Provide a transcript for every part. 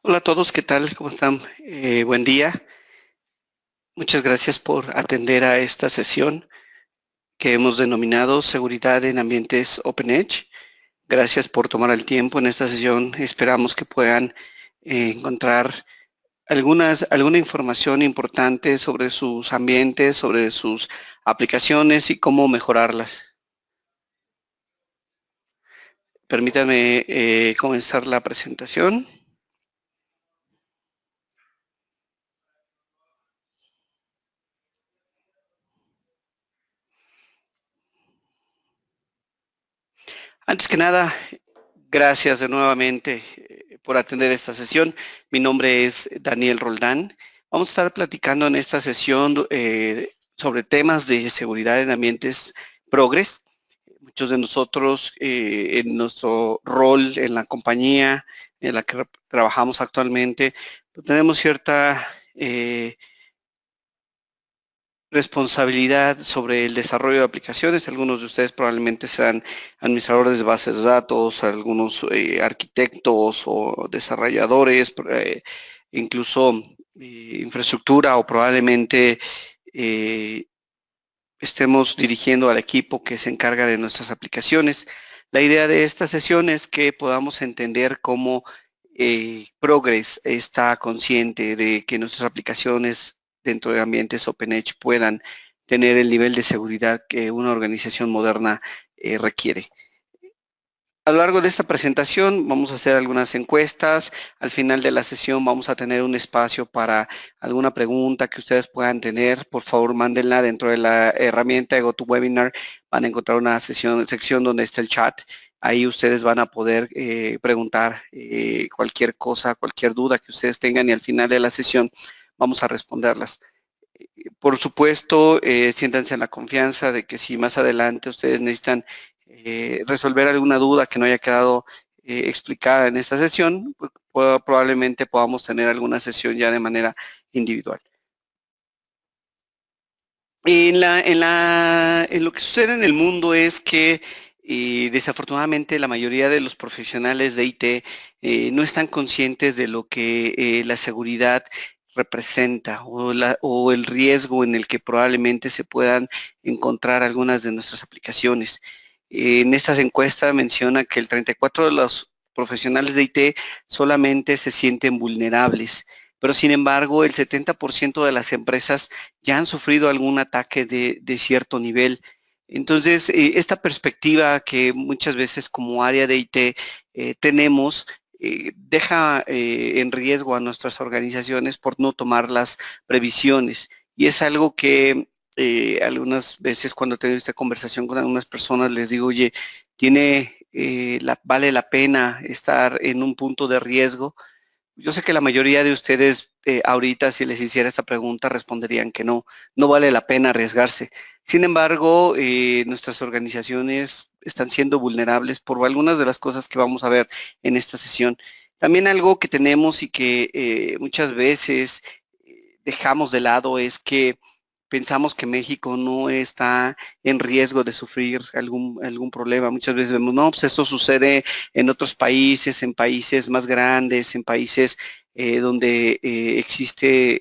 Hola a todos, ¿qué tal? ¿Cómo están? Buen día. Muchas gracias por atender a esta sesión que hemos denominado Seguridad en Ambientes Open Edge. Gracias por tomar el tiempo en esta sesión. Esperamos que puedan encontrar alguna información importante sobre sus ambientes, sobre sus aplicaciones y cómo mejorarlas. Permítanme comenzar la presentación. Antes que nada, gracias de nuevamente por atender esta sesión. Mi nombre es Daniel Roldán. Vamos a estar platicando en esta sesión sobre temas de seguridad en ambientes progres. Muchos de nosotros en nuestro rol en la compañía en la que trabajamos actualmente, pues tenemos cierta responsabilidad sobre el desarrollo de aplicaciones. Algunos de ustedes probablemente serán administradores de bases de datos, algunos arquitectos o desarrolladores, incluso infraestructura o probablemente eh, estemos dirigiendo al equipo que se encarga de nuestras aplicaciones. La idea de esta sesión es que podamos entender cómo Progress está consciente de que nuestras aplicaciones dentro de ambientes OpenEdge puedan tener el nivel de seguridad que una organización moderna requiere. A lo largo de esta presentación vamos a hacer algunas encuestas. Al final de la sesión vamos a tener un espacio para alguna pregunta que ustedes puedan tener. Por favor, mándenla dentro de la herramienta de GoToWebinar. Van a encontrar una sección donde está el chat. Ahí ustedes van a poder preguntar cualquier cosa, cualquier duda que ustedes tengan y al final de la sesión vamos a responderlas. Por supuesto, siéntanse en la confianza de que si más adelante ustedes necesitan resolver alguna duda que no haya quedado explicada en esta sesión, pues, probablemente podamos tener alguna sesión ya de manera individual. En lo que sucede en el mundo es que desafortunadamente la mayoría de los profesionales de IT no están conscientes de lo que la seguridad representa o el riesgo en el que probablemente se puedan encontrar algunas de nuestras aplicaciones. En estas encuestas menciona que el 34% de los profesionales de IT solamente se sienten vulnerables, pero sin embargo el 70% de las empresas ya han sufrido algún ataque de cierto nivel. Entonces, esta perspectiva que muchas veces como área de IT tenemos, deja en riesgo a nuestras organizaciones por no tomar las previsiones. Y es algo que algunas veces cuando tengo esta conversación con algunas personas les digo, oye, vale la pena estar en un punto de riesgo. Yo sé que la mayoría de ustedes ahorita, si les hiciera esta pregunta, responderían que no, no vale la pena arriesgarse. Sin embargo, nuestras organizaciones están siendo vulnerables por algunas de las cosas que vamos a ver en esta sesión. También algo que tenemos y que muchas veces dejamos de lado es que pensamos que México no está en riesgo de sufrir algún problema. Muchas veces vemos, no, pues esto sucede en otros países, en países más grandes, en países donde existe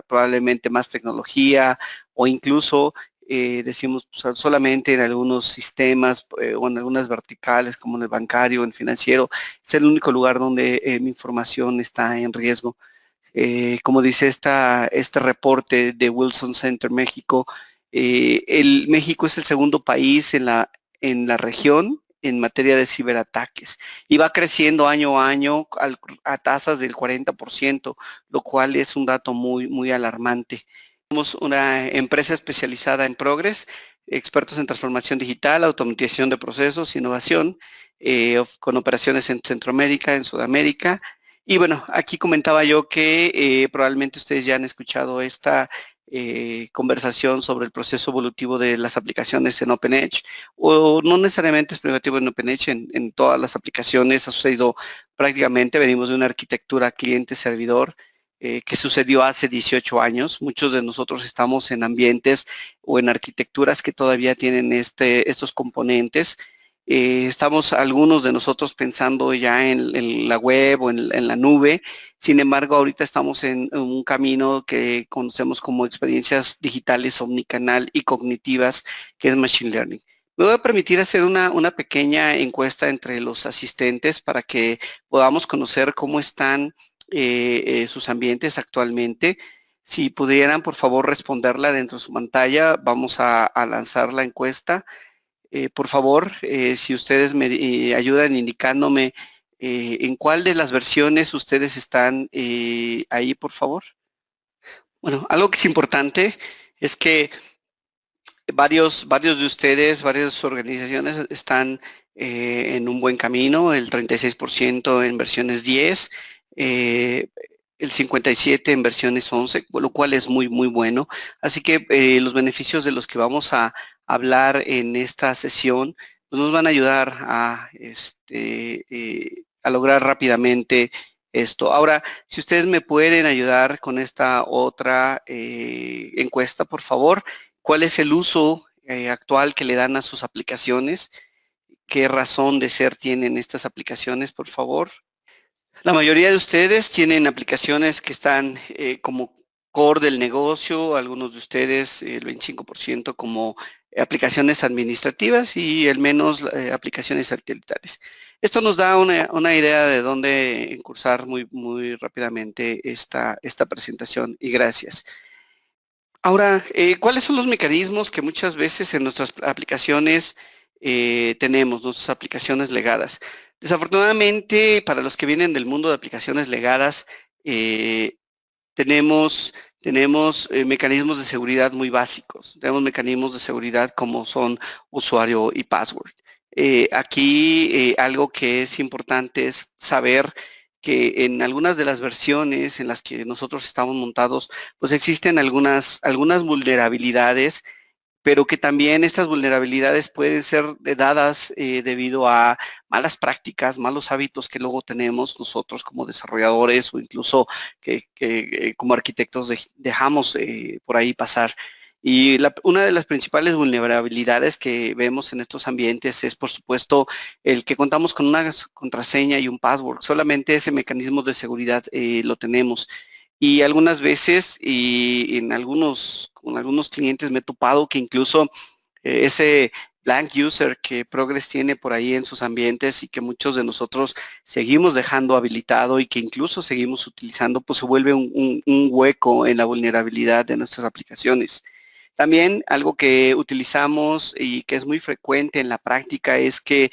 probablemente más tecnología o incluso decimos pues, solamente en algunos sistemas o en algunas verticales como en el bancario, en el financiero, es el único lugar donde mi información está en riesgo. Como dice este reporte de Wilson Center México, México es el segundo país en la región en materia de ciberataques y va creciendo año a año a tasas del 40%, lo cual es un dato muy alarmante. Somos una empresa especializada en Progress, expertos en transformación digital, automatización de procesos, innovación, con operaciones en Centroamérica, en Sudamérica. Y bueno, aquí comentaba yo que probablemente ustedes ya han escuchado esta conversación sobre el proceso evolutivo de las aplicaciones en OpenEdge, o no necesariamente es privativo en OpenEdge, en todas las aplicaciones ha sucedido prácticamente, venimos de una arquitectura cliente-servidor que sucedió hace 18 años. Muchos de nosotros estamos en ambientes o en arquitecturas que todavía tienen estos componentes. Estamos algunos de nosotros pensando ya en la web o en la nube. Sin embargo, ahorita estamos en un camino que conocemos como experiencias digitales omnicanal y cognitivas, que es Machine Learning. Me voy a permitir hacer una pequeña encuesta entre los asistentes para que podamos conocer cómo están sus ambientes actualmente. Si pudieran, por favor, responderla dentro de su pantalla, vamos a lanzar la encuesta. Por favor, si ustedes me ayudan indicándome en cuál de las versiones ustedes están ahí, por favor. Bueno, algo que es importante es que varios de ustedes, varias organizaciones están en un buen camino, el 36% en versiones 10, eh, el 57% en versiones 11, lo cual es muy bueno. Así que los beneficios de los que vamos a hablar en esta sesión pues nos van a ayudar a lograr rápidamente esto. Ahora, si ustedes me pueden ayudar con esta otra encuesta, por favor. ¿Cuál es el uso actual que le dan a sus aplicaciones? ¿Qué razón de ser tienen estas aplicaciones, por favor? La mayoría de ustedes tienen aplicaciones que están como core del negocio, algunos de ustedes, el 25% como aplicaciones administrativas y el menos aplicaciones satelitales. Esto nos da una idea de dónde incursar muy rápidamente esta presentación y gracias. Ahora, ¿cuáles son los mecanismos que muchas veces en nuestras aplicaciones tenemos, nuestras aplicaciones legadas? Desafortunadamente, para los que vienen del mundo de aplicaciones legadas, eh, tenemos mecanismos de seguridad muy básicos. Tenemos mecanismos de seguridad como son usuario y password. Aquí algo que es importante es saber que en algunas de las versiones en las que nosotros estamos montados, pues existen algunas vulnerabilidades, pero que también estas vulnerabilidades pueden ser dadas debido a malas prácticas, malos hábitos que luego tenemos nosotros como desarrolladores o incluso que como arquitectos dejamos por ahí pasar. Y una de las principales vulnerabilidades que vemos en estos ambientes es, por supuesto, el que contamos con una contraseña y un password. Solamente ese mecanismo de seguridad lo tenemos. Y algunas veces, y con algunos clientes me he topado que incluso ese blank user que Progress tiene por ahí en sus ambientes y que muchos de nosotros seguimos dejando habilitado y que incluso seguimos utilizando, pues se vuelve un hueco en la vulnerabilidad de nuestras aplicaciones. También algo que utilizamos y que es muy frecuente en la práctica es que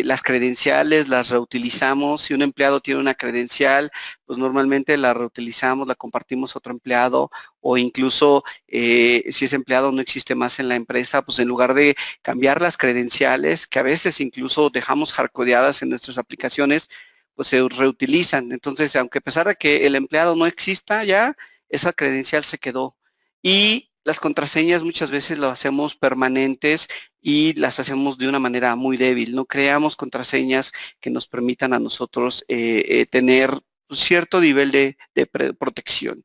las credenciales las reutilizamos. Si un empleado tiene una credencial, pues normalmente la reutilizamos, la compartimos a otro empleado o incluso si ese empleado no existe más en la empresa, pues en lugar de cambiar las credenciales, que a veces incluso dejamos hardcodeadas en nuestras aplicaciones, pues se reutilizan. Entonces, aunque a pesar de que el empleado no exista ya, esa credencial se quedó. Y las contraseñas muchas veces lo hacemos permanentes y las hacemos de una manera muy débil. No creamos contraseñas que nos permitan a nosotros tener cierto nivel de protección.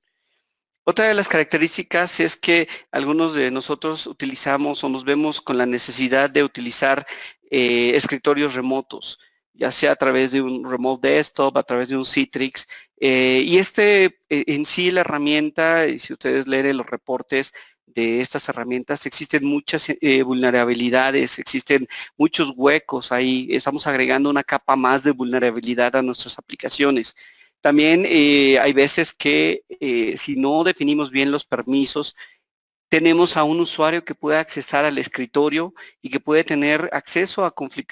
Otra de las características es que algunos de nosotros utilizamos o nos vemos con la necesidad de utilizar escritorios remotos, ya sea a través de un remote desktop, a través de un Citrix. Y en sí la herramienta, y si ustedes leen los reportes de estas herramientas, existen muchas vulnerabilidades, existen muchos huecos ahí. Estamos agregando una capa más de vulnerabilidad a nuestras aplicaciones. También hay veces que si no definimos bien los permisos, tenemos a un usuario que puede accesar al escritorio y que puede tener acceso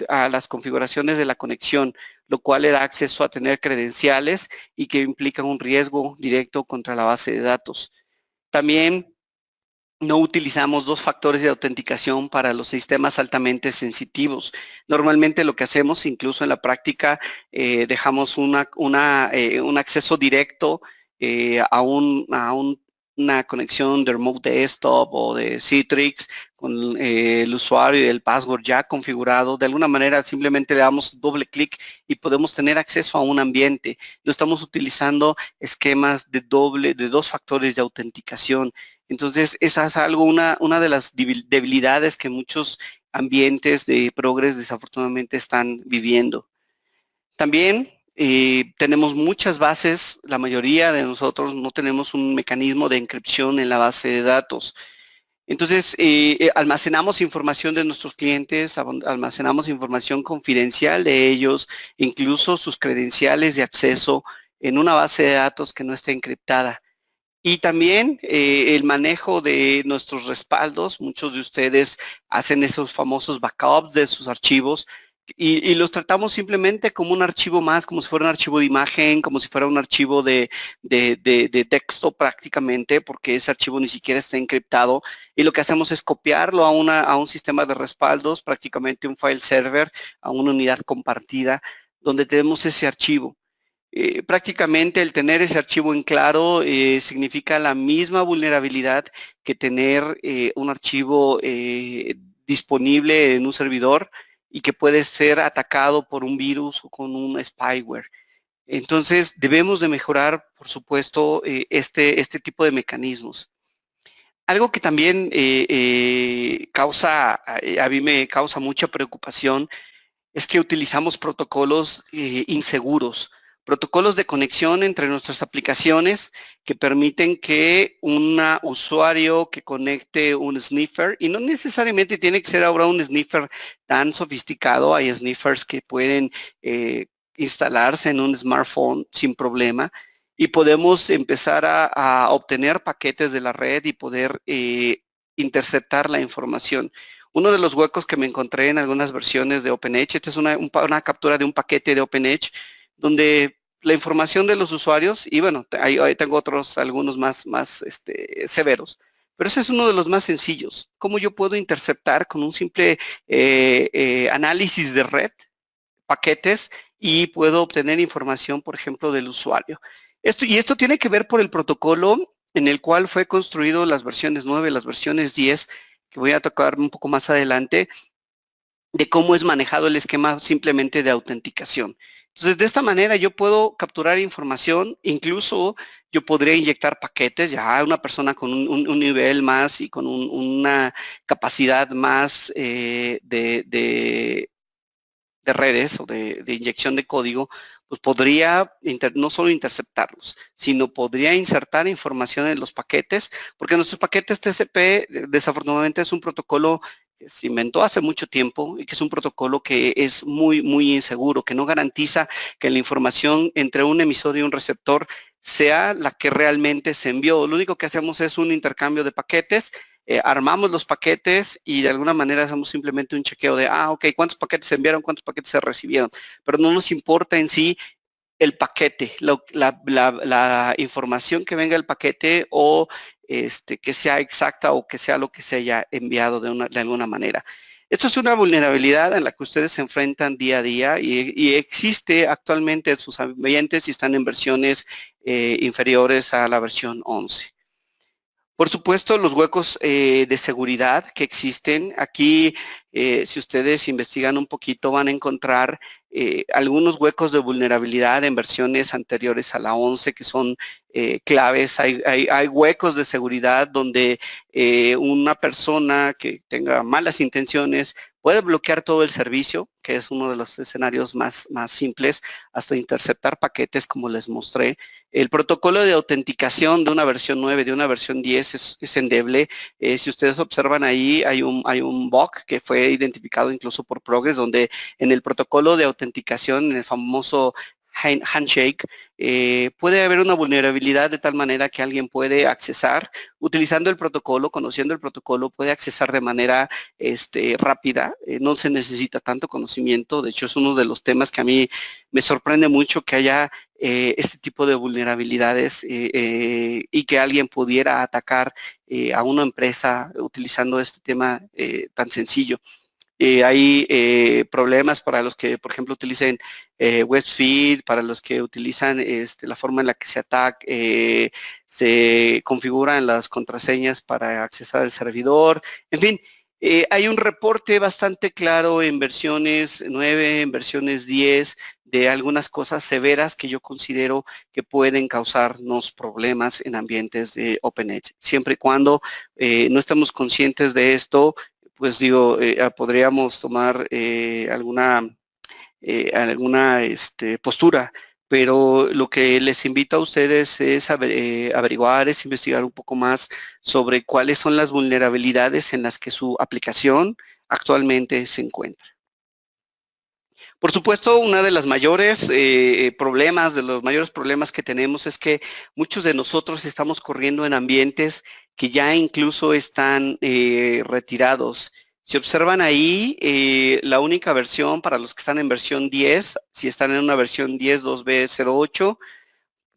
a las configuraciones de la conexión, lo cual le da acceso a tener credenciales y que implica un riesgo directo contra la base de datos. También no utilizamos dos factores de autenticación para los sistemas altamente sensitivos. Normalmente lo que hacemos, incluso en la práctica, dejamos un acceso directo una conexión de Remote Desktop o de Citrix con el usuario y el password ya configurado. De alguna manera simplemente le damos doble clic y podemos tener acceso a un ambiente. No estamos utilizando esquemas de dos factores de autenticación. Entonces, esa es una de las debilidades que muchos ambientes de Progress desafortunadamente están viviendo. También tenemos muchas bases, la mayoría de nosotros no tenemos un mecanismo de encripción en la base de datos. Entonces, almacenamos información de nuestros clientes, almacenamos información confidencial de ellos, incluso sus credenciales de acceso en una base de datos que no esté encriptada. Y también el manejo de nuestros respaldos. Muchos de ustedes hacen esos famosos backups de sus archivos y los tratamos simplemente como un archivo más, como si fuera un archivo de imagen, como si fuera un archivo de texto prácticamente, porque ese archivo ni siquiera está encriptado. Y lo que hacemos es copiarlo a un sistema de respaldos, prácticamente un file server, a una unidad compartida, donde tenemos ese archivo. Prácticamente el tener ese archivo en claro significa la misma vulnerabilidad que tener un archivo disponible en un servidor y que puede ser atacado por un virus o con un spyware. Entonces debemos de mejorar, por supuesto, este tipo de mecanismos. Algo que también a mí me causa mucha preocupación es que utilizamos protocolos inseguros, protocolos de conexión entre nuestras aplicaciones que permiten que un usuario que conecte un sniffer, y no necesariamente tiene que ser ahora un sniffer tan sofisticado, hay sniffers que pueden instalarse en un smartphone sin problema, y podemos empezar a obtener paquetes de la red y poder interceptar la información. Uno de los huecos que me encontré en algunas versiones de OpenEdge, esta es una captura de un paquete de OpenEdge, donde la información de los usuarios, y bueno, ahí tengo algunos más severos, pero ese es uno de los más sencillos. ¿Cómo yo puedo interceptar con un simple análisis de red paquetes y puedo obtener información, por ejemplo, del usuario? Esto tiene que ver por el protocolo en el cual fue construido las versiones 9, las versiones 10, que voy a tocar un poco más adelante, de cómo es manejado el esquema simplemente de autenticación. Entonces, de esta manera yo puedo capturar información, incluso yo podría inyectar paquetes, ya una persona con un nivel más y con una capacidad más de redes o de inyección de código, pues podría no solo interceptarlos, sino podría insertar información en los paquetes, porque nuestros paquetes TCP desafortunadamente es un protocolo que se inventó hace mucho tiempo y que es un protocolo que es muy, muy inseguro, que no garantiza que la información entre un emisor y un receptor sea la que realmente se envió. Lo único que hacemos es un intercambio de paquetes, armamos los paquetes y de alguna manera hacemos simplemente un chequeo de, ok, ¿cuántos paquetes se enviaron? ¿Cuántos paquetes se recibieron? Pero no nos importa en sí el paquete, la información que venga del paquete o que sea exacta o que sea lo que se haya enviado de alguna manera. Esto es una vulnerabilidad en la que ustedes se enfrentan día a día y existe actualmente en sus ambientes y están en versiones inferiores a la versión 11. Por supuesto, los huecos de seguridad que existen. Aquí, si ustedes investigan un poquito, van a encontrar algunos huecos de vulnerabilidad en versiones anteriores a la 11 que son claves. Hay huecos de seguridad donde una persona que tenga malas intenciones puede bloquear todo el servicio, que es uno de los escenarios más simples, hasta interceptar paquetes, como les mostré. El protocolo de autenticación de una versión 9, de una versión 10 es endeble. Si ustedes observan ahí, hay un bug que fue identificado incluso por Progress, donde en el protocolo de autenticación, en el famoso handshake, puede haber una vulnerabilidad de tal manera que alguien puede accesar, utilizando el protocolo, conociendo el protocolo, puede accesar de manera rápida, no se necesita tanto conocimiento. De hecho, es uno de los temas que a mí me sorprende mucho que haya este tipo de vulnerabilidades y que alguien pudiera atacar a una empresa utilizando este tema tan sencillo. Hay problemas para los que, por ejemplo, utilicen WebFeed, para los que utilizan la forma en la que se configuran las contraseñas para accesar al servidor. En fin, hay un reporte bastante claro en versiones 9, en versiones 10, de algunas cosas severas que yo considero que pueden causarnos problemas en ambientes de OpenEdge. Siempre y cuando no estemos conscientes de esto, pues digo, podríamos tomar alguna postura, pero lo que les invito a ustedes es averiguar, es investigar un poco más sobre cuáles son las vulnerabilidades en las que su aplicación actualmente se encuentra. Por supuesto, una de las mayores de los mayores problemas que tenemos es que muchos de nosotros estamos corriendo en ambientes que ya incluso están retirados. Si observan ahí, la única versión para los que están en versión 10, si están en una versión 10 2B08,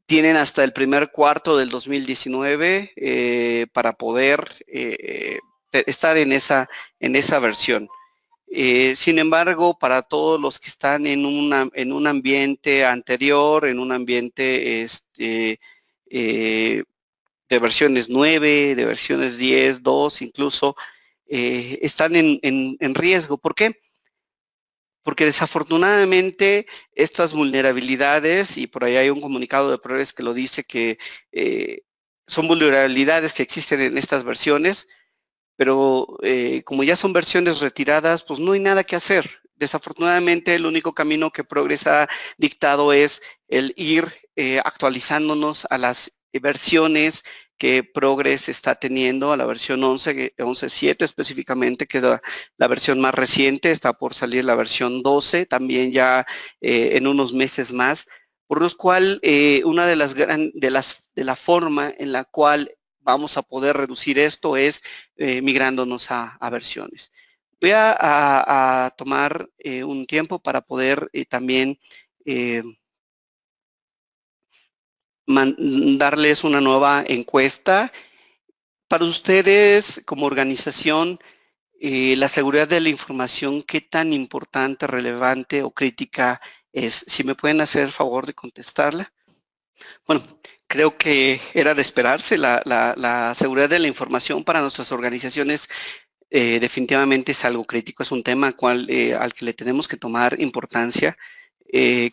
tienen hasta el primer cuarto del 2019 para poder estar en esa versión. Sin embargo, para todos los que están en un ambiente anterior, en un ambiente de versiones 9, de versiones 10, 2, incluso, están en riesgo. ¿Por qué? Porque desafortunadamente estas vulnerabilidades, y por ahí hay un comunicado de Progress que lo dice, que son vulnerabilidades que existen en estas versiones, pero como ya son versiones retiradas, pues no hay nada que hacer. Desafortunadamente, el único camino que Progress ha dictado es el ir actualizándonos a las versiones que Progress está teniendo, a la versión 11.7 específicamente, que es la versión más reciente. Está por salir la versión 12, también ya en unos meses más, por lo cual una de la forma en la cual vamos a poder reducir esto es migrándonos a versiones. Voy a tomar un tiempo para poder también darles una nueva encuesta. Para ustedes, como organización, la seguridad de la información, ¿qué tan importante, relevante o crítica es? Si me pueden hacer el favor de contestarla. Bueno, creo que era de esperarse. La seguridad de la información para nuestras organizaciones definitivamente es algo crítico, es un tema al que le tenemos que tomar importancia.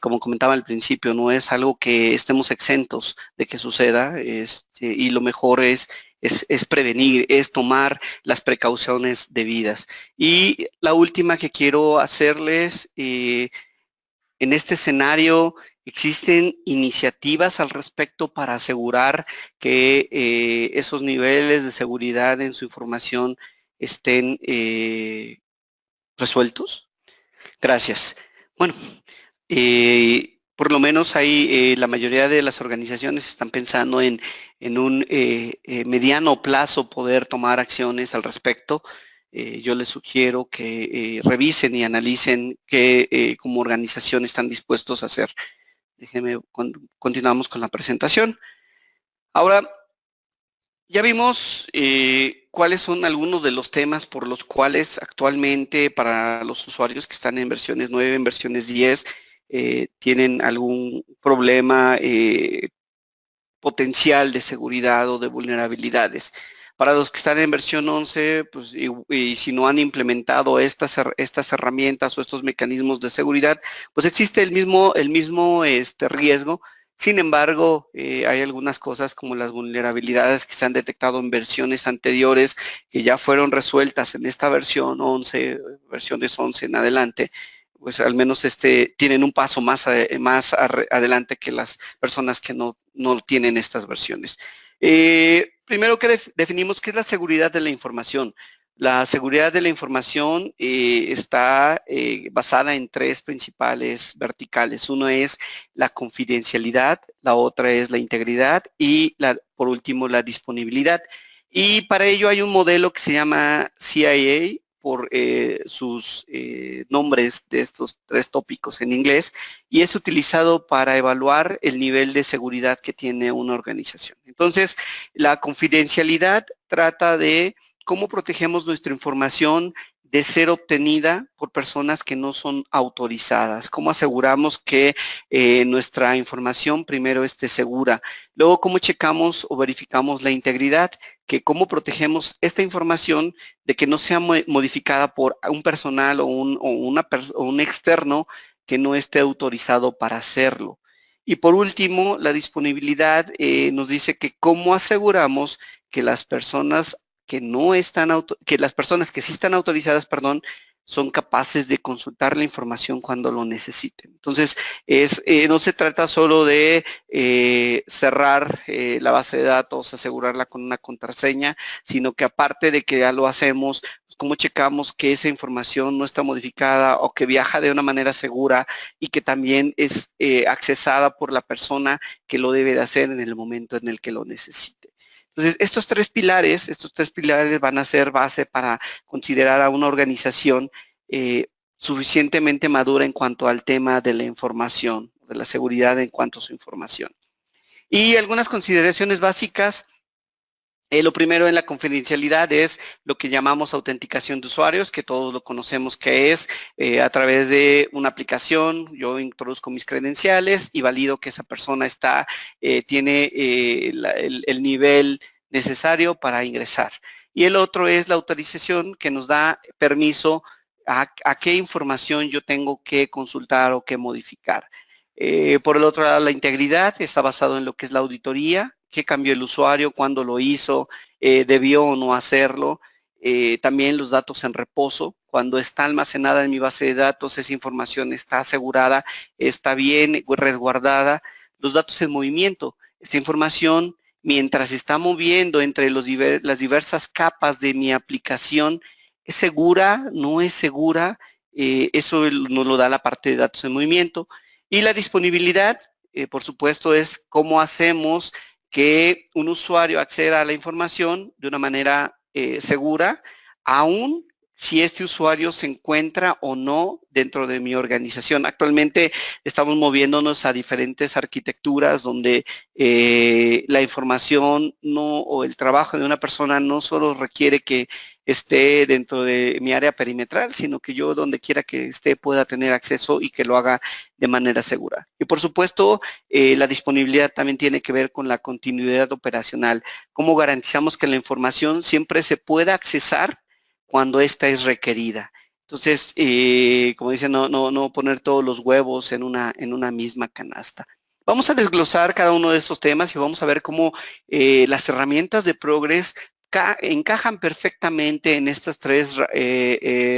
Como comentaba al principio, no es algo que estemos exentos de que suceda, y lo mejor es prevenir, es tomar las precauciones debidas. Y la última que quiero hacerles, en este escenario, ¿existen iniciativas al respecto para asegurar que esos niveles de seguridad en su información estén resueltos? Gracias. Bueno, por lo menos ahí la mayoría de las organizaciones están pensando en un mediano plazo poder tomar acciones al respecto. Yo les sugiero que revisen y analicen qué como organización están dispuestos a hacer. Déjenme, continuamos con la presentación. Ahora, ya vimos cuáles son algunos de los temas por los cuales actualmente para los usuarios que están en versiones 9, en versiones 10, tienen algún problema potencial de seguridad o de vulnerabilidades. Para los que están en versión 11, pues, y si no han implementado estas herramientas o estos mecanismos de seguridad, pues existe el mismo riesgo. Sin embargo, hay algunas cosas como las vulnerabilidades que se han detectado en versiones anteriores que ya fueron resueltas en esta versión 11, versiones 11 en adelante, pues al menos tienen un paso más adelante que las personas que no tienen estas versiones. Primero que definimos qué es la seguridad de la información. La seguridad de la información está basada en tres principales verticales. Uno es la confidencialidad, la otra es la integridad y por último la disponibilidad. Y para ello hay un modelo que se llama CIA, por sus nombres de estos tres tópicos en inglés, y es utilizado para evaluar el nivel de seguridad que tiene una organización. Entonces, la confidencialidad trata de cómo protegemos nuestra información de ser obtenida por personas que no son autorizadas, cómo aseguramos que nuestra información primero esté segura, luego cómo checamos o verificamos la integridad, que cómo protegemos esta información de que no sea modificada por un personal o un externo que no esté autorizado para hacerlo. Y por último, la disponibilidad nos dice que cómo aseguramos que las personas que no están, que las personas que sí están autorizadas, perdón, son capaces de consultar la información cuando lo necesiten. Entonces, no se trata solo de cerrar la base de datos, asegurarla con una contraseña, sino que aparte de que ya lo hacemos, cómo checamos que esa información no está modificada o que viaja de una manera segura y que también es accesada por la persona que lo debe de hacer en el momento en el que lo necesite. Entonces, estos tres pilares van a ser base para considerar a una organización suficientemente madura en cuanto al tema de la información, de la seguridad en cuanto a su información. Y algunas consideraciones básicas. Lo primero en la confidencialidad es lo que llamamos autenticación de usuarios, que todos lo conocemos que es a través de una aplicación. Yo introduzco mis credenciales y valido que esa persona tiene el nivel necesario para ingresar. Y el otro es la autorización, que nos da permiso a qué información yo tengo que consultar o que modificar. Por el otro lado, la integridad está basado en lo que es la auditoría, qué cambió el usuario, cuándo lo hizo, debió o no hacerlo. También los datos en reposo, cuando está almacenada en mi base de datos, esa información está asegurada, está bien resguardada. Los datos en movimiento, esta información, mientras se está moviendo entre las diversas capas de mi aplicación, ¿es segura? ¿No es segura? Eso nos lo da la parte de datos en movimiento. Y la disponibilidad, por supuesto, es cómo hacemos que un usuario acceda a la información de una manera segura, aún si este usuario se encuentra o no dentro de mi organización. Actualmente estamos moviéndonos a diferentes arquitecturas donde la información o el trabajo de una persona no solo requiere que esté dentro de mi área perimetral, sino que yo donde quiera que esté pueda tener acceso y que lo haga de manera segura. Y por supuesto, la disponibilidad también tiene que ver con la continuidad operacional. Cómo garantizamos que la información siempre se pueda accesar cuando ésta es requerida. Entonces, como dicen, no poner todos los huevos en una misma canasta. Vamos a desglosar cada uno de estos temas y vamos a ver cómo las herramientas de Progress encajan perfectamente en estos tres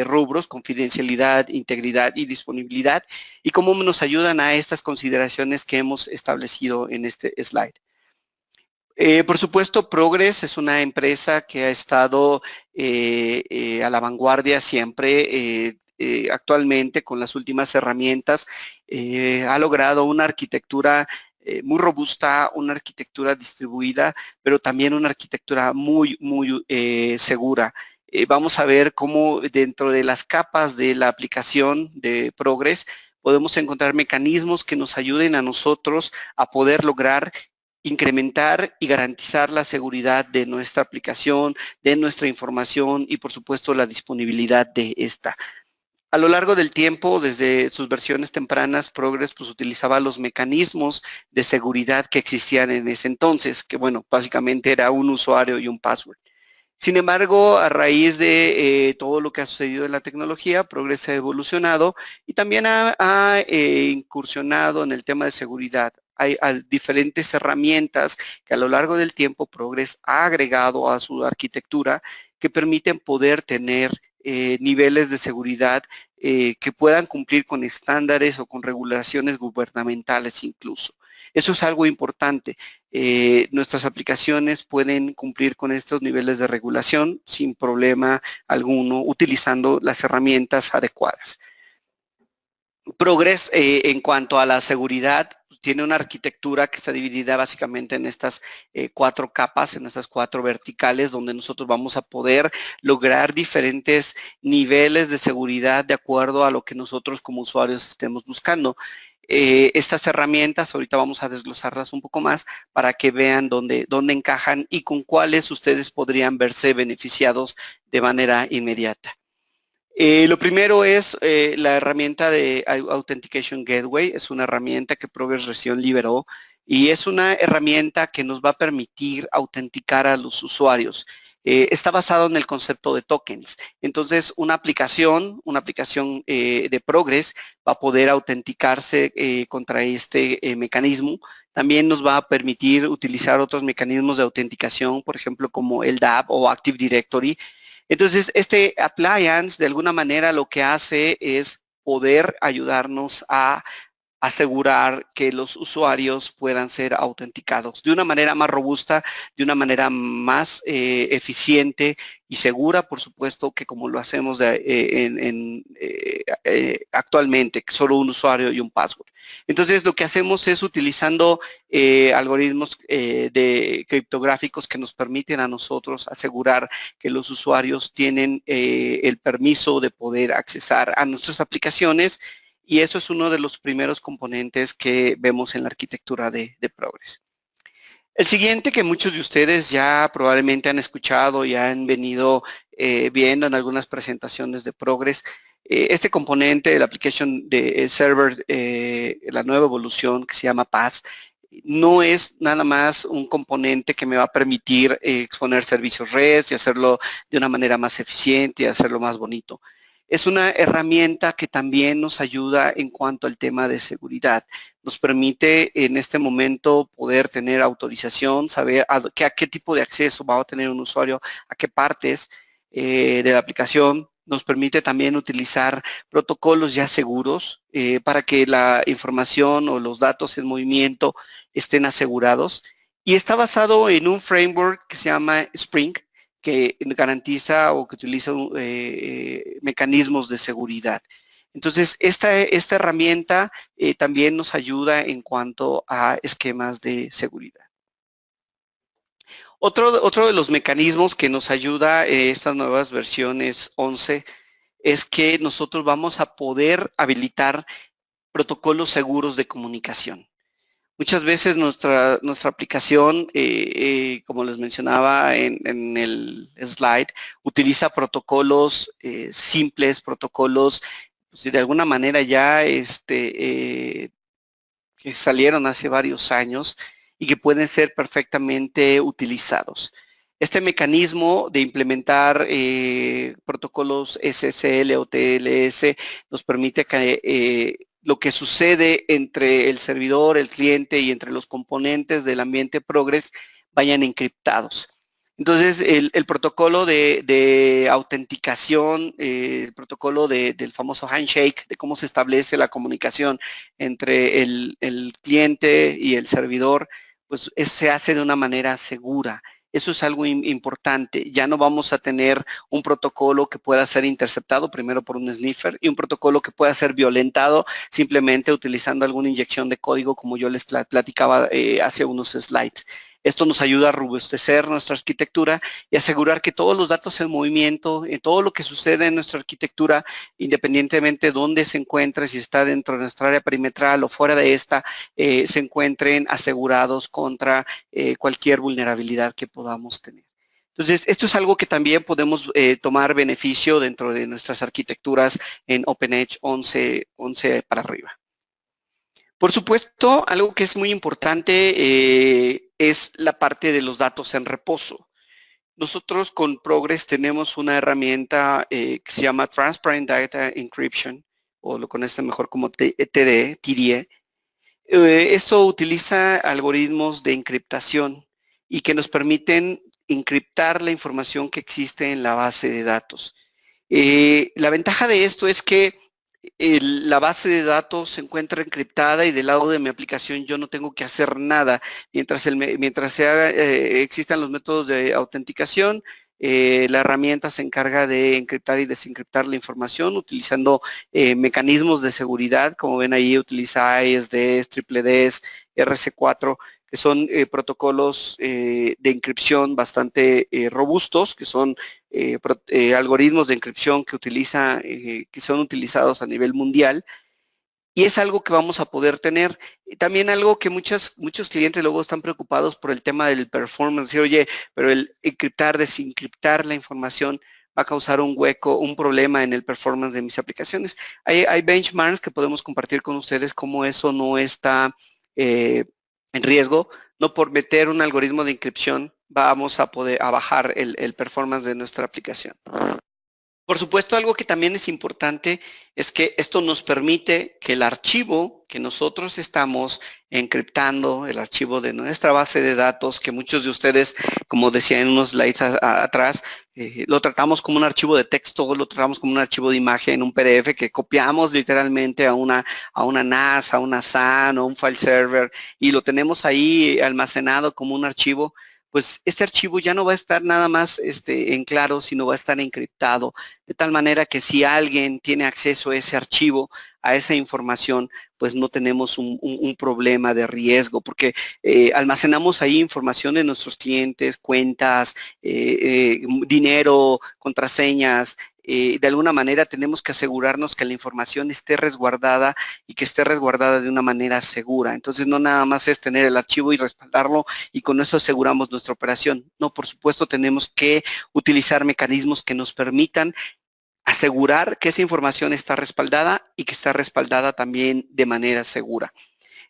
rubros: confidencialidad, integridad y disponibilidad, y cómo nos ayudan a estas consideraciones que hemos establecido en este slide. Por supuesto, Progress es una empresa que ha estado a la vanguardia siempre. Actualmente, con las últimas herramientas, ha logrado una arquitectura muy robusta, una arquitectura distribuida, pero también una arquitectura muy segura. Vamos a ver cómo dentro de las capas de la aplicación de Progress podemos encontrar mecanismos que nos ayuden a nosotros a poder lograr incrementar y garantizar la seguridad de nuestra aplicación, de nuestra información y, por supuesto, la disponibilidad de esta. A lo largo del tiempo, desde sus versiones tempranas, Progress utilizaba los mecanismos de seguridad que existían en ese entonces, que bueno, básicamente era un usuario y un password. Sin embargo, a raíz de todo lo que ha sucedido en la tecnología, Progress ha evolucionado y también ha incursionado en el tema de seguridad. Hay diferentes herramientas que a lo largo del tiempo Progress ha agregado a su arquitectura que permiten poder tener niveles de seguridad que puedan cumplir con estándares o con regulaciones gubernamentales incluso. Eso es algo importante. Nuestras aplicaciones pueden cumplir con estos niveles de regulación sin problema alguno, utilizando las herramientas adecuadas. Progress, en cuanto a la seguridad, tiene una arquitectura que está dividida básicamente en estas 4 capas, en estas 4 verticales, donde nosotros vamos a poder lograr diferentes niveles de seguridad de acuerdo a lo que nosotros como usuarios estemos buscando. Estas herramientas, ahorita vamos a desglosarlas un poco más para que vean dónde encajan y con cuáles ustedes podrían verse beneficiados de manera inmediata. Lo primero es la herramienta de Authentication Gateway. Es una herramienta que Progress recién liberó y es una herramienta que nos va a permitir autenticar a los usuarios. está basado en el concepto de tokens. Entonces, una aplicación de Progress va a poder autenticarse contra este mecanismo. También nos va a permitir utilizar otros mecanismos de autenticación, por ejemplo, como el DApp o Active Directory. Entonces, este appliance, de alguna manera, lo que hace es poder ayudarnos a asegurar que los usuarios puedan ser autenticados de una manera más robusta, de una manera más eficiente y segura, por supuesto, que como lo hacemos actualmente, solo un usuario y un password. Entonces, lo que hacemos es utilizando algoritmos de criptográficos que nos permiten a nosotros asegurar que los usuarios tienen el permiso de poder accesar a nuestras aplicaciones, y eso es uno de los primeros componentes que vemos en la arquitectura de Progress. El siguiente, que muchos de ustedes ya probablemente han escuchado y han venido viendo en algunas presentaciones de Progress, este componente de la application de server, la nueva evolución que se llama PaaS, no es nada más un componente que me va a permitir exponer servicios REST y hacerlo de una manera más eficiente y hacerlo más bonito. Es una herramienta que también nos ayuda en cuanto al tema de seguridad. Nos permite en este momento poder tener autorización, saber a qué tipo de acceso va a tener un usuario, a qué partes de la aplicación. Nos permite también utilizar protocolos ya seguros para que la información o los datos en movimiento estén asegurados. Y está basado en un framework que se llama Spring, que garantiza o que utiliza mecanismos de seguridad. Entonces, esta herramienta también nos ayuda en cuanto a esquemas de seguridad. Otro de los mecanismos que nos ayuda estas nuevas versiones 11 es que nosotros vamos a poder habilitar protocolos seguros de comunicación. Muchas veces nuestra aplicación, como les mencionaba en el slide, utiliza protocolos simples, protocolos pues, de alguna manera ya que salieron hace varios años y que pueden ser perfectamente utilizados. Este mecanismo de implementar protocolos SSL o TLS nos permite que lo que sucede entre el servidor, el cliente y entre los componentes del ambiente Progress vayan encriptados. Entonces, el protocolo de autenticación, el protocolo del famoso handshake, de cómo se establece la comunicación entre el cliente y el servidor, pues se hace de una manera segura. Eso es algo importante. Ya no vamos a tener un protocolo que pueda ser interceptado primero por un sniffer y un protocolo que pueda ser violentado simplemente utilizando alguna inyección de código, como yo les platicaba hace unos slides. Esto nos ayuda a robustecer nuestra arquitectura y asegurar que todos los datos en movimiento, todo lo que sucede en nuestra arquitectura, independientemente de dónde se encuentre, si está dentro de nuestra área perimetral o fuera de esta, se encuentren asegurados contra cualquier vulnerabilidad que podamos tener. Entonces, esto es algo que también podemos tomar beneficio dentro de nuestras arquitecturas en OpenEdge 11 para arriba. Por supuesto, algo que es muy importante es la parte de los datos en reposo. Nosotros con Progress tenemos una herramienta que se llama Transparent Data Encryption, o lo conoce mejor como TDE. Eso utiliza algoritmos de encriptación y que nos permiten encriptar la información que existe en la base de datos. La ventaja de esto es que la base de datos se encuentra encriptada y del lado de mi aplicación yo no tengo que hacer nada. Mientras existan los métodos de autenticación, la herramienta se encarga de encriptar y desencriptar la información utilizando mecanismos de seguridad. Como ven ahí, utiliza ISDs, triple Ds, RC4, que son protocolos de encripción bastante robustos, que son algoritmos de encripción que son utilizados a nivel mundial, y es algo que vamos a poder tener. También algo que muchos clientes luego están preocupados por el tema del performance, decir, oye, pero el encriptar, desencriptar la información va a causar un hueco, un problema en el performance de mis aplicaciones. Hay benchmarks que podemos compartir con ustedes cómo eso no está en riesgo, no por meter un algoritmo de encripción vamos a poder bajar el performance de nuestra aplicación. Por supuesto, algo que también es importante es que esto nos permite que el archivo que nosotros estamos encriptando, el archivo de nuestra base de datos, que muchos de ustedes, como decía en unos slides atrás, lo tratamos como un archivo de texto, lo tratamos como un archivo de imagen, un PDF que copiamos literalmente a una NAS, a una SAN o un file server y lo tenemos ahí almacenado como un archivo. Pues este archivo ya no va a estar nada más en claro, sino va a estar encriptado, de tal manera que si alguien tiene acceso a ese archivo, a esa información, pues no tenemos un problema de riesgo, porque almacenamos ahí información de nuestros clientes, cuentas, dinero, contraseñas. De alguna manera tenemos que asegurarnos que la información esté resguardada y que esté resguardada de una manera segura. Entonces no nada más es tener el archivo y respaldarlo y con eso aseguramos nuestra operación. No, por supuesto tenemos que utilizar mecanismos que nos permitan asegurar que esa información está respaldada y que está respaldada también de manera segura.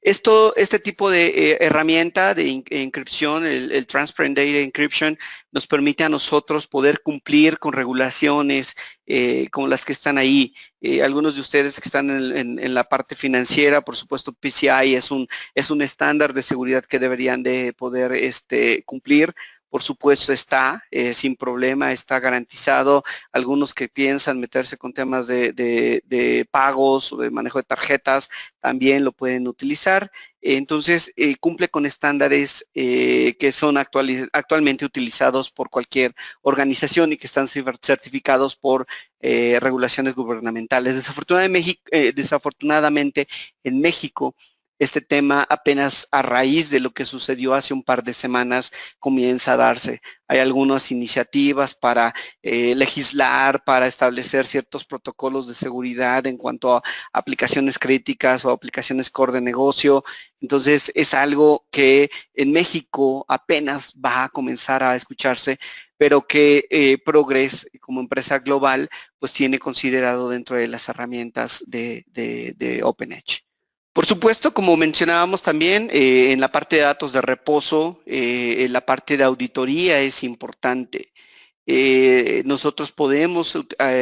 Este tipo de herramienta de encripción, el Transparent Data Encryption, nos permite a nosotros poder cumplir con regulaciones como las que están ahí. Algunos de ustedes que están en la parte financiera, por supuesto, PCI es un estándar de seguridad que deberían de poder cumplir. Por supuesto está sin problema, está garantizado. Algunos que piensan meterse con temas de pagos o de manejo de tarjetas también lo pueden utilizar. Entonces, cumple con estándares que son actualmente utilizados por cualquier organización y que están certificados por regulaciones gubernamentales. Desafortunadamente, en México, este tema apenas a raíz de lo que sucedió hace un par de semanas comienza a darse. Hay algunas iniciativas para legislar, para establecer ciertos protocolos de seguridad en cuanto a aplicaciones críticas o aplicaciones core de negocio. Entonces es algo que en México apenas va a comenzar a escucharse, pero que Progress como empresa global pues tiene considerado dentro de las herramientas de OpenEdge. Por supuesto, como mencionábamos también, en la parte de datos de reposo, en la parte de auditoría es importante. Nosotros podemos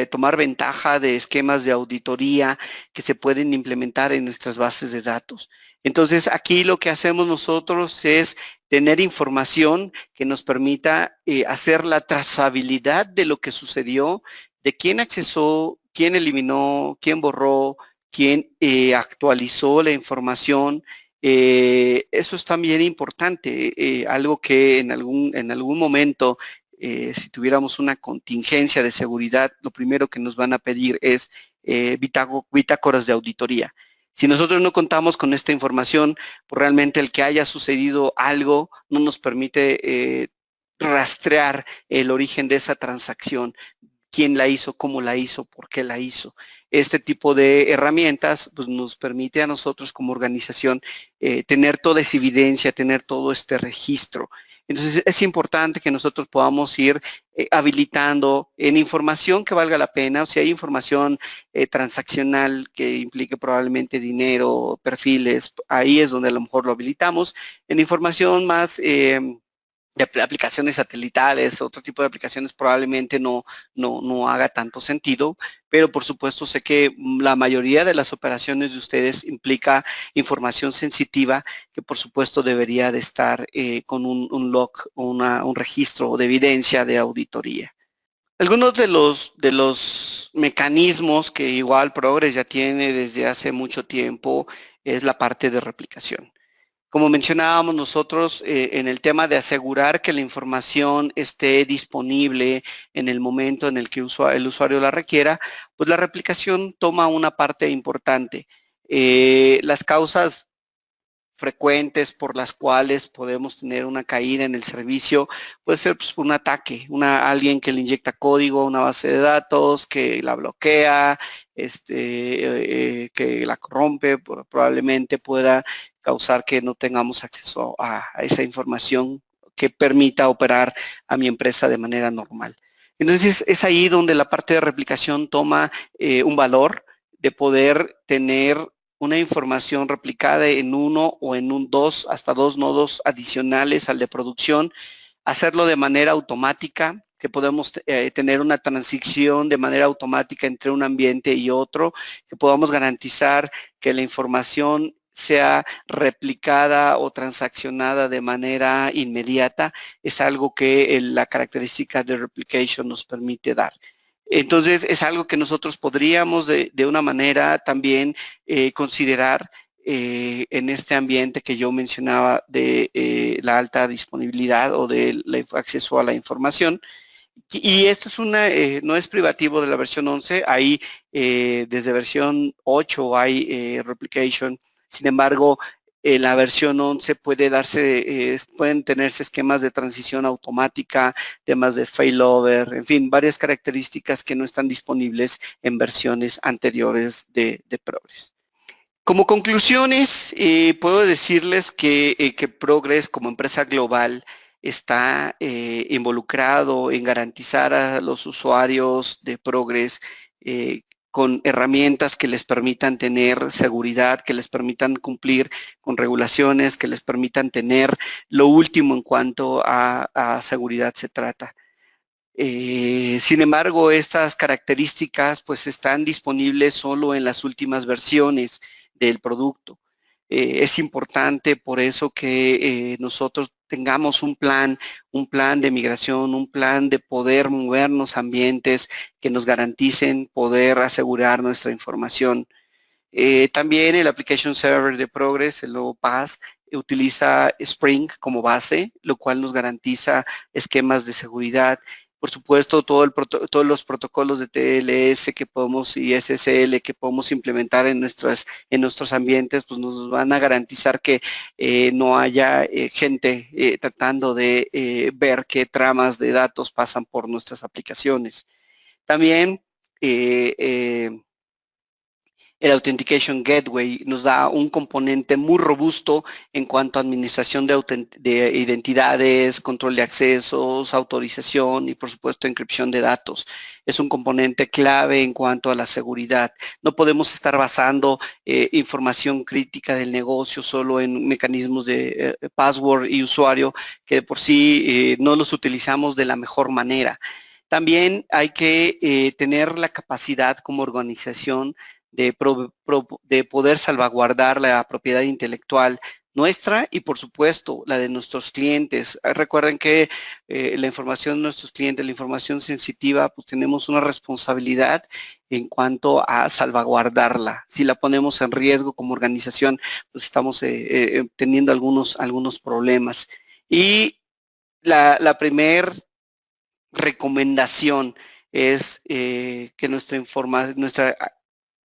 tomar ventaja de esquemas de auditoría que se pueden implementar en nuestras bases de datos. Entonces, aquí lo que hacemos nosotros es tener información que nos permita hacer la trazabilidad de lo que sucedió, de quién accesó, quién eliminó, quién borró, quién actualizó la información. Eso es también importante, algo que en algún momento si tuviéramos una contingencia de seguridad, lo primero que nos van a pedir es bitácoras de auditoría. Si nosotros no contamos con esta información, pues realmente el que haya sucedido algo no nos permite rastrear el origen de esa transacción, quién la hizo, cómo la hizo, por qué la hizo. Este tipo de herramientas pues, nos permite a nosotros como organización tener toda esa evidencia, tener todo este registro. Entonces es importante que nosotros podamos ir habilitando en información que valga la pena, o si hay información transaccional que implique probablemente dinero, perfiles, ahí es donde a lo mejor lo habilitamos. En información más de aplicaciones satelitales, otro tipo de aplicaciones probablemente no haga tanto sentido, pero por supuesto sé que la mayoría de las operaciones de ustedes implica información sensitiva que por supuesto debería de estar con un log o un registro de evidencia de auditoría. Algunos de los mecanismos que igual Progress ya tiene desde hace mucho tiempo es la parte de replicación. Como mencionábamos nosotros en el tema de asegurar que la información esté disponible en el momento en el que el usuario la requiera, pues la replicación toma una parte importante. Las causas frecuentes por las cuales podemos tener una caída en el servicio puede ser pues, un ataque, alguien que le inyecta código a una base de datos, que la bloquea, que la corrompe, probablemente pueda causar que no tengamos acceso a esa información que permita operar a mi empresa de manera normal. Entonces es ahí donde la parte de replicación toma un valor de poder tener una información replicada en uno o en hasta dos nodos adicionales al de producción, hacerlo de manera automática, que podemos tener una transición de manera automática entre un ambiente y otro, que podamos garantizar que la información sea replicada o transaccionada de manera inmediata, es algo que la característica de replication nos permite dar. Entonces, es algo que nosotros podríamos de una manera también considerar en este ambiente que yo mencionaba de la alta disponibilidad o del acceso a la información. Y esto es no es privativo de la versión 11, hay desde versión 8 hay replication, sin embargo, en la versión 11 pueden tenerse esquemas de transición automática, temas de failover, en fin, varias características que no están disponibles en versiones anteriores de Progress. Como conclusiones, puedo decirles que Progress como empresa global está involucrado en garantizar a los usuarios de Progress con herramientas que les permitan tener seguridad, que les permitan cumplir con regulaciones, que les permitan tener lo último en cuanto a seguridad se trata. Sin embargo, estas características pues están disponibles solo en las últimas versiones del producto. Es importante por eso que nosotros tengamos un plan de migración, un plan de poder movernos a ambientes que nos garanticen poder asegurar nuestra información. También el Application Server de Progress, el nuevo PaaS, utiliza Spring como base, lo cual nos garantiza esquemas de seguridad. Por supuesto, todos los protocolos de TLS que podemos y SSL que podemos implementar en nuestros ambientes, pues nos van a garantizar que no haya gente tratando de ver qué tramas de datos pasan por nuestras aplicaciones. También el Authentication Gateway nos da un componente muy robusto en cuanto a administración de identidades, control de accesos, autorización y por supuesto encripción de datos. Es un componente clave en cuanto a la seguridad. No podemos estar basando información crítica del negocio solo en mecanismos de password y usuario que de por sí no los utilizamos de la mejor manera. También hay que tener la capacidad como organización de poder salvaguardar la propiedad intelectual nuestra y por supuesto la de nuestros clientes. Recuerden que la información de nuestros clientes, la información sensitiva, pues tenemos una responsabilidad en cuanto a salvaguardarla. Si la ponemos en riesgo como organización, pues estamos teniendo algunos problemas. Y la primer recomendación es que nuestra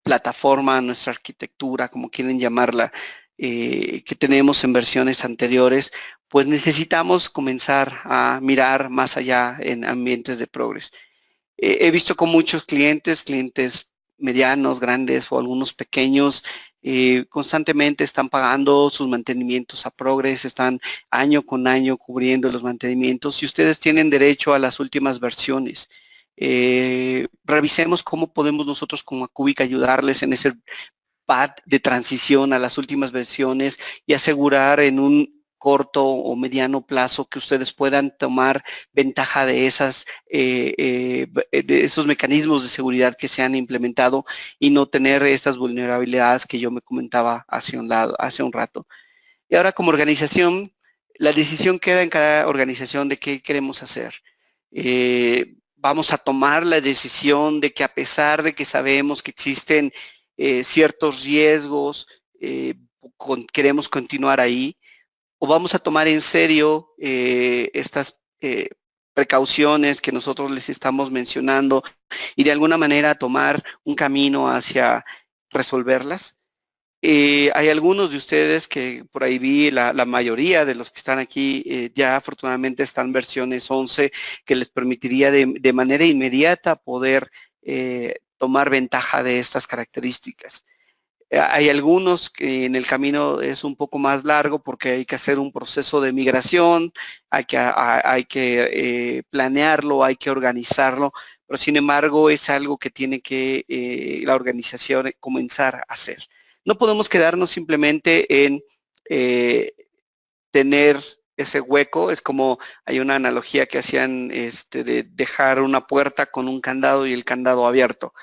plataforma, nuestra arquitectura, como quieren llamarla, que tenemos en versiones anteriores, pues necesitamos comenzar a mirar más allá en ambientes de Progress. He visto con muchos clientes medianos, grandes o algunos pequeños, constantemente están pagando sus mantenimientos a Progress, están año con año cubriendo los mantenimientos y ustedes tienen derecho a las últimas versiones. Revisemos cómo podemos nosotros como Acubic ayudarles en ese path de transición a las últimas versiones y asegurar en un corto o mediano plazo que ustedes puedan tomar ventaja de de esos mecanismos de seguridad que se han implementado y no tener estas vulnerabilidades que yo me comentaba hace un rato. Y ahora como organización, la decisión queda en cada organización de qué queremos hacer. Vamos a tomar la decisión de que a pesar de que sabemos que existen ciertos riesgos, queremos continuar ahí, o vamos a tomar en serio estas precauciones que nosotros les estamos mencionando y de alguna manera tomar un camino hacia resolverlas. Hay algunos de ustedes que por ahí vi, la mayoría de los que están aquí ya afortunadamente están versiones 11 que les permitiría de manera inmediata poder tomar ventaja de estas características. Hay algunos que en el camino es un poco más largo porque hay que hacer un proceso de migración, hay que planearlo, hay que organizarlo, pero sin embargo es algo que tiene que la organización comenzar a hacer. No podemos quedarnos simplemente en tener ese hueco. Es como hay una analogía que hacían de dejar una puerta con un candado y el candado abierto.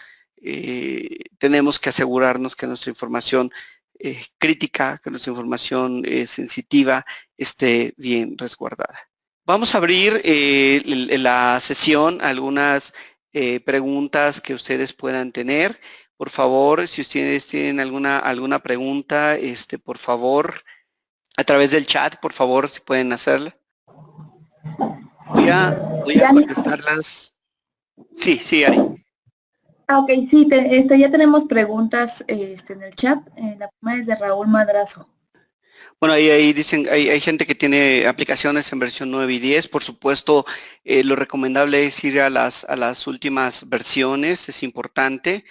Tenemos que asegurarnos que nuestra información crítica, que nuestra información sensitiva esté bien resguardada. Vamos a abrir la sesión, algunas preguntas que ustedes puedan tener. Por favor, si ustedes tienen alguna pregunta, por favor, a través del chat, por favor, si pueden hacerla. Voy a contestarlas. Sí, Ari. Ok, sí, ya tenemos preguntas en el chat. La primera es de Raúl Madrazo. Bueno, ahí dicen, hay gente que tiene aplicaciones en versión 9 y 10. Por supuesto, lo recomendable es ir a las últimas versiones, es importante.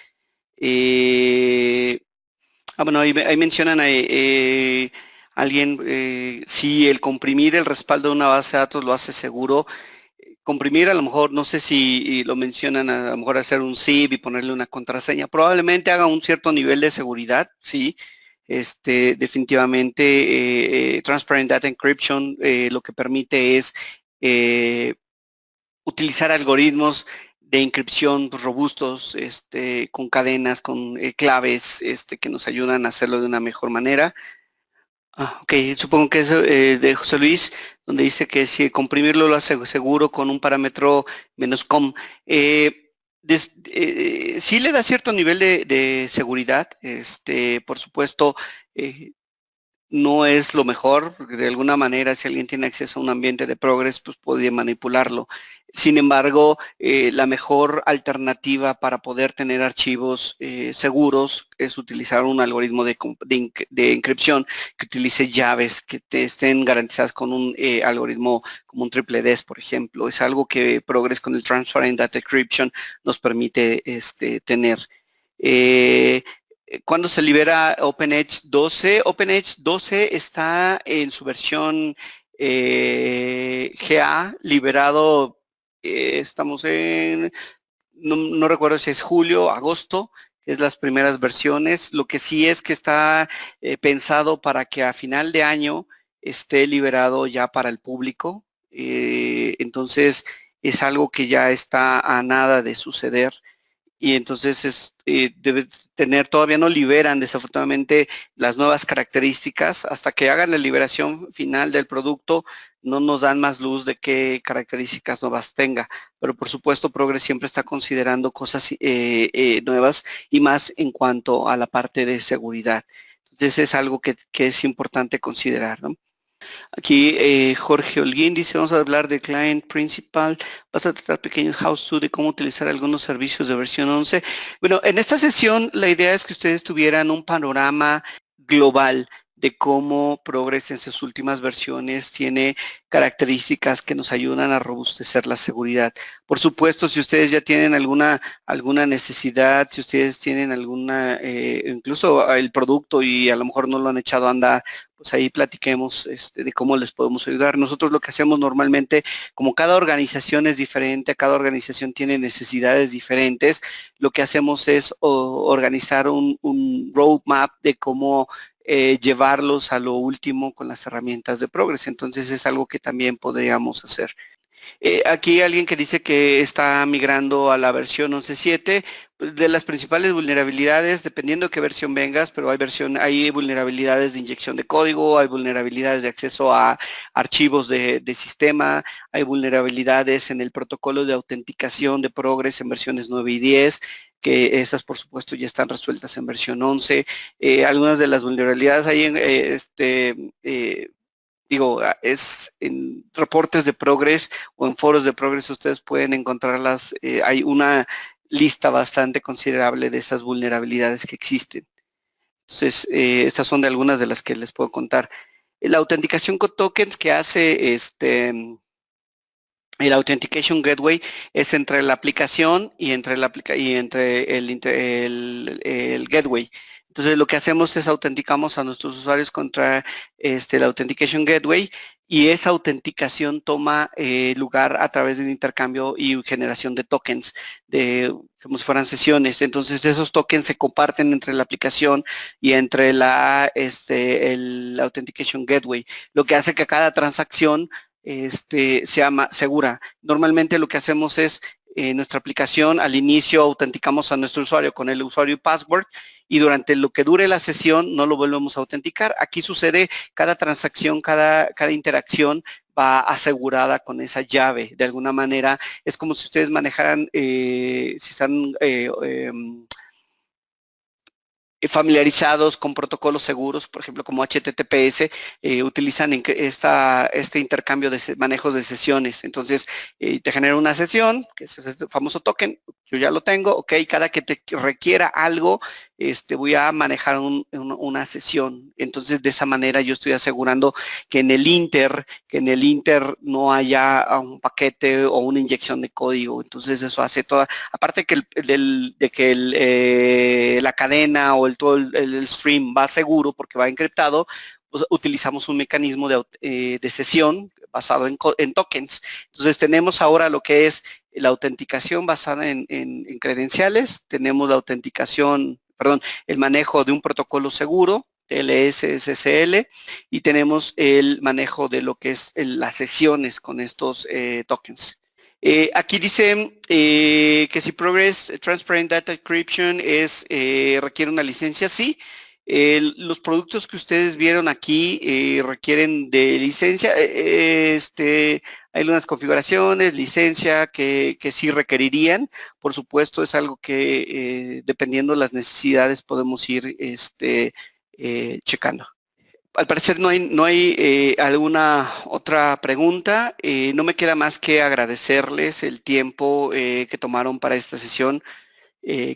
Bueno, ahí mencionan alguien, si el comprimir el respaldo de una base de datos lo hace seguro. Comprimir a lo mejor, no sé si lo mencionan, a lo mejor hacer un zip y ponerle una contraseña, probablemente haga un cierto nivel de seguridad, sí. Definitivamente Transparent Data Encryption lo que permite es utilizar algoritmos de encripción robustos, con cadenas, con claves, que nos ayudan a hacerlo de una mejor manera. Ok, supongo que es de José Luis, donde dice que si comprimirlo lo hace seguro con un parámetro -com. Sí le da cierto nivel de seguridad, por supuesto, no es lo mejor, porque de alguna manera si alguien tiene acceso a un ambiente de Progress, pues podría manipularlo. Sin embargo, la mejor alternativa para poder tener archivos seguros es utilizar un algoritmo de encripción que utilice llaves que te estén garantizadas con un algoritmo como un triple DES, por ejemplo. Es algo que Progress con el Transparent Data Encryption nos permite tener. ¿Cuándo se libera OpenEdge 12? OpenEdge 12 está en su versión GA, liberado, estamos en, no recuerdo si es julio, agosto, es las primeras versiones. Lo que sí es que está pensado para que a final de año esté liberado ya para el público. Entonces es algo que ya está a nada de suceder. Y entonces debe tener, todavía no liberan desafortunadamente las nuevas características, hasta que hagan la liberación final del producto, no nos dan más luz de qué características nuevas tenga, pero por supuesto Progress siempre está considerando cosas nuevas y más en cuanto a la parte de seguridad. Entonces es algo que es importante considerar, ¿no? Aquí Jorge Holguín dice, vamos a hablar de Client Principal, vas a tratar pequeños how-to de cómo utilizar algunos servicios de versión 11. Bueno, en esta sesión la idea es que ustedes tuvieran un panorama global de cómo Progress en sus últimas versiones tiene características que nos ayudan a robustecer la seguridad. Por supuesto, si ustedes ya tienen alguna necesidad, si ustedes tienen alguna, incluso el producto y a lo mejor no lo han echado a andar, pues ahí platiquemos de cómo les podemos ayudar. Nosotros lo que hacemos normalmente, como cada organización es diferente, cada organización tiene necesidades diferentes, lo que hacemos es organizar un roadmap de cómo llevarlos a lo último con las herramientas de Progress. Entonces es algo que también podríamos hacer. Aquí alguien que dice que está migrando a la versión 11.7. De las principales vulnerabilidades, dependiendo de qué versión vengas, pero hay vulnerabilidades de inyección de código, hay vulnerabilidades de acceso a archivos de sistema, hay vulnerabilidades en el protocolo de autenticación de Progress en versiones 9 y 10, que esas por supuesto ya están resueltas en versión 11. Algunas de las vulnerabilidades hay es en reportes de Progress o en foros de Progress, ustedes pueden encontrarlas. Hay una lista bastante considerable de esas vulnerabilidades que existen. Entonces, estas son de algunas de las que les puedo contar. La autenticación con tokens que hace el Authentication Gateway es entre la aplicación y entre el gateway. Entonces lo que hacemos es autenticamos a nuestros usuarios contra el Authentication Gateway, y esa autenticación toma lugar a través de un intercambio y generación de tokens, de como si fueran sesiones. Entonces esos tokens se comparten entre la aplicación y entre el Authentication Gateway, lo que hace que cada transacción sea segura. Normalmente lo que hacemos es nuestra aplicación al inicio autenticamos a nuestro usuario con el usuario y password y durante lo que dure la sesión no lo volvemos a autenticar. Aquí sucede cada transacción, cada interacción va asegurada con esa llave. De alguna manera es como si ustedes manejaran, si están familiarizados con protocolos seguros, por ejemplo, como HTTPS, utilizan este intercambio de manejos de sesiones. Entonces, te genera una sesión, que es el famoso token, yo ya lo tengo, ok, cada que te requiera algo, voy a manejar una sesión. Entonces, de esa manera yo estoy asegurando que en el Inter no haya un paquete o una inyección de código. Entonces, eso hace toda, aparte que la cadena o todo el stream va seguro porque va encriptado, pues utilizamos un mecanismo de sesión basado en tokens. Entonces tenemos ahora lo que es la autenticación basada en credenciales, tenemos la autenticación, perdón, el manejo de un protocolo seguro, TLS, SSL, y tenemos el manejo de lo que es las sesiones con estos tokens. Aquí dice que si Progress Transparent Data Encryption requiere una licencia, sí. Los productos que ustedes vieron aquí requieren de licencia. Hay algunas configuraciones, licencia que sí requerirían. Por supuesto, es algo que dependiendo de las necesidades podemos ir checando. Al parecer no hay alguna otra pregunta. No me queda más que agradecerles el tiempo que tomaron para esta sesión.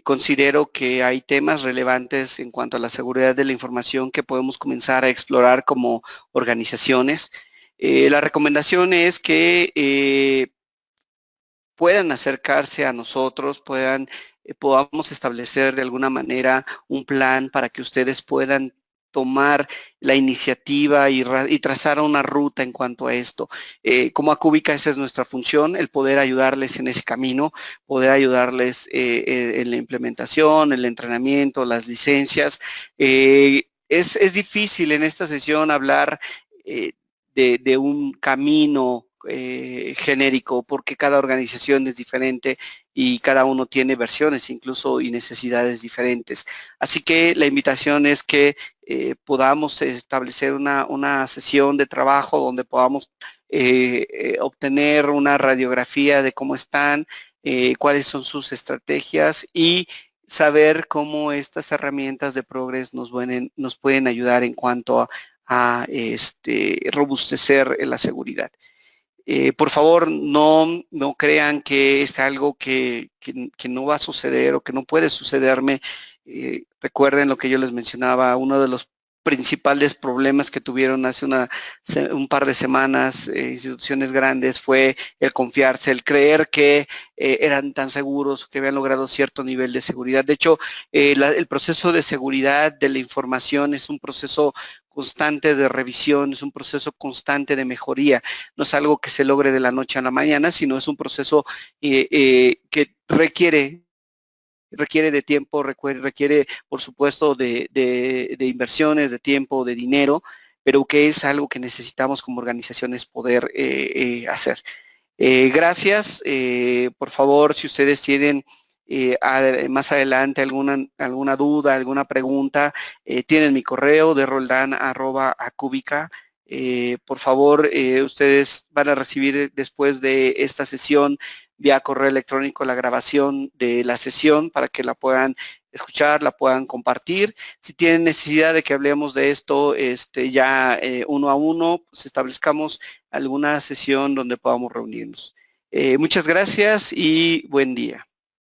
Considero que hay temas relevantes en cuanto a la seguridad de la información que podemos comenzar a explorar como organizaciones. La recomendación es que puedan acercarse a nosotros, podamos establecer de alguna manera un plan para que ustedes puedan tomar la iniciativa y trazar una ruta en cuanto a esto. Como Acúbica, esa es nuestra función, el poder ayudarles en ese camino, poder ayudarles en la implementación, el entrenamiento, las licencias. Es difícil en esta sesión hablar de un camino genérico porque cada organización es diferente y cada uno tiene versiones incluso y necesidades diferentes. Así que la invitación es que podamos establecer una sesión de trabajo donde podamos obtener una radiografía de cómo están, cuáles son sus estrategias y saber cómo estas herramientas de Progress nos pueden ayudar en cuanto a robustecer la seguridad. Por favor, no crean que es algo que no va a suceder o que no puede sucederme. Recuerden lo que yo les mencionaba, uno de los principales problemas que tuvieron hace un par de semanas instituciones grandes fue el confiarse, el creer que eran tan seguros, que habían logrado cierto nivel de seguridad. De hecho, el proceso de seguridad de la información es un proceso constante de revisión, es un proceso constante de mejoría, no es algo que se logre de la noche a la mañana, sino es un proceso que requiere de tiempo, requiere, por supuesto, de inversiones, de tiempo, de dinero, pero que es algo que necesitamos como organizaciones poder hacer. Gracias. Por favor, si ustedes tienen más adelante alguna duda, alguna pregunta, tienen mi correo de roldan@acubica. Por favor, ustedes van a recibir después de esta sesión vía correo electrónico la grabación de la sesión para que la puedan escuchar, la puedan compartir. Si tienen necesidad de que hablemos de esto ya uno a uno, pues establezcamos alguna sesión donde podamos reunirnos. Muchas gracias y buen día.